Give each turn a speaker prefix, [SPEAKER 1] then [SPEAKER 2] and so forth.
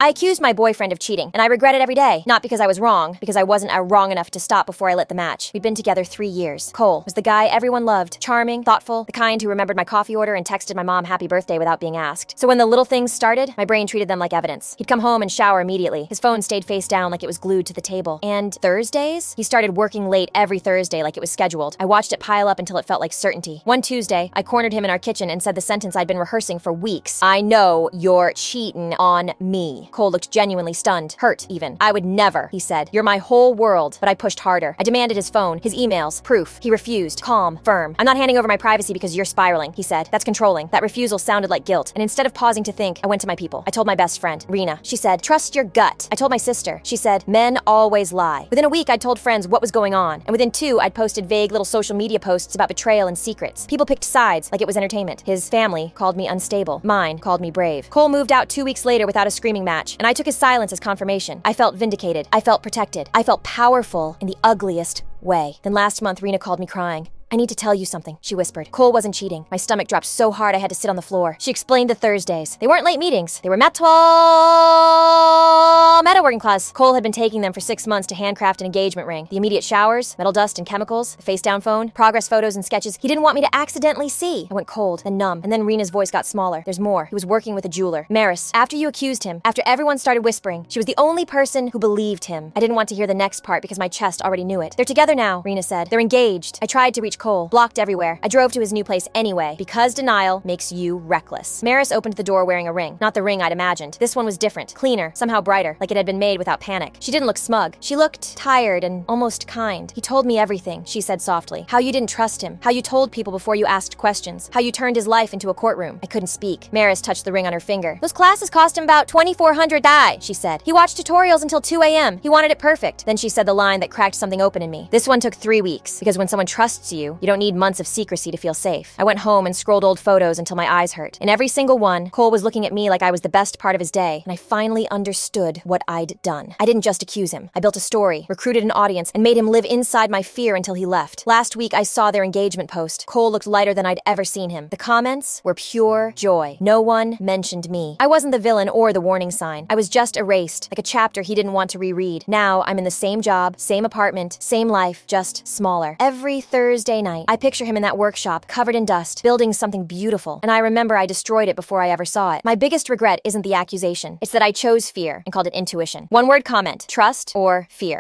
[SPEAKER 1] I accused my boyfriend of cheating, and I regret it every day. Not because I was wrong, because I wasn't wrong enough to stop before I lit the match. We'd been together 3 years. Cole was the guy everyone loved. Charming, thoughtful, the kind who remembered my coffee order and texted my mom happy birthday without being asked. So when the little things started, my brain treated them like evidence. He'd come home and shower immediately. His phone stayed face down like it was glued to the table. And Thursdays? He started working late every Thursday like it was scheduled. I watched it pile up until it felt like certainty. One Tuesday, I cornered him in our kitchen and said the sentence I'd been rehearsing for weeks. I know you're cheating on me. Cole looked genuinely stunned, hurt even. I would never, he said. You're my whole world. But I pushed harder. I demanded his phone, his emails, proof. He refused. Calm, firm. I'm not handing over my privacy because you're spiraling, he said. That's controlling. That refusal sounded like guilt. And instead of pausing to think, I went to my people. I told my best friend, Rina. She said, trust your gut. I told my sister. She said, men always lie. Within a week, I'd told friends what was going on. And within 2, I'd posted vague little social media posts about betrayal and secrets. People picked sides like it was entertainment. His family called me unstable. Mine called me brave. Cole moved out 2 weeks later without a screaming match, and I took his silence as confirmation. I felt vindicated. I felt protected. I felt powerful in the ugliest way. Then last month, Rina called me crying. I need to tell you something, she whispered. Cole wasn't cheating. My stomach dropped so hard I had to sit on the floor. She explained the Thursdays. They weren't late meetings. They were meta-working class. Cole had been taking them for 6 months to handcraft an engagement ring. The immediate showers, metal dust and chemicals, the face-down phone, progress photos and sketches he didn't want me to accidentally see. I went cold, then numb, and then Rena's voice got smaller. There's more. He was working with a jeweler. Maris, after you accused him, after everyone started whispering, she was the only person who believed him. I didn't want to hear the next part because my chest already knew it. They're together now, Rina said. They're engaged. I tried to reach Cole, blocked everywhere. I drove to his new place anyway, because denial makes you reckless. Maris opened the door wearing a ring. Not the ring I'd imagined. This one was different, cleaner, somehow brighter, like it had been made without panic. She didn't look smug. She looked tired and almost kind. He told me everything, she said softly. How you didn't trust him. How you told people before you asked questions. How you turned his life into a courtroom. I couldn't speak. Maris touched the ring on her finger. Those classes cost him about $2,400, she said. He watched tutorials until 2 a.m. He wanted it perfect. Then she said the line that cracked something open in me. This one took 3 weeks, because when someone trusts you, you don't need months of secrecy to feel safe. I went home and scrolled old photos until my eyes hurt. In every single one, Cole was looking at me like I was the best part of his day, and I finally understood what I'd done. I didn't just accuse him. I built a story, recruited an audience, and made him live inside my fear until he left. Last week, I saw their engagement post. Cole looked lighter than I'd ever seen him. The comments were pure joy. No one mentioned me. I wasn't the villain or the warning sign. I was just erased, like a chapter he didn't want to reread. Now, I'm in the same job, same apartment, same life, just smaller. Every Thursday night, I picture him in that workshop, covered in dust, building something beautiful. And I remember I destroyed it before I ever saw it. My biggest regret isn't the accusation. It's that I chose fear and called it intuition. One word comment: trust or fear.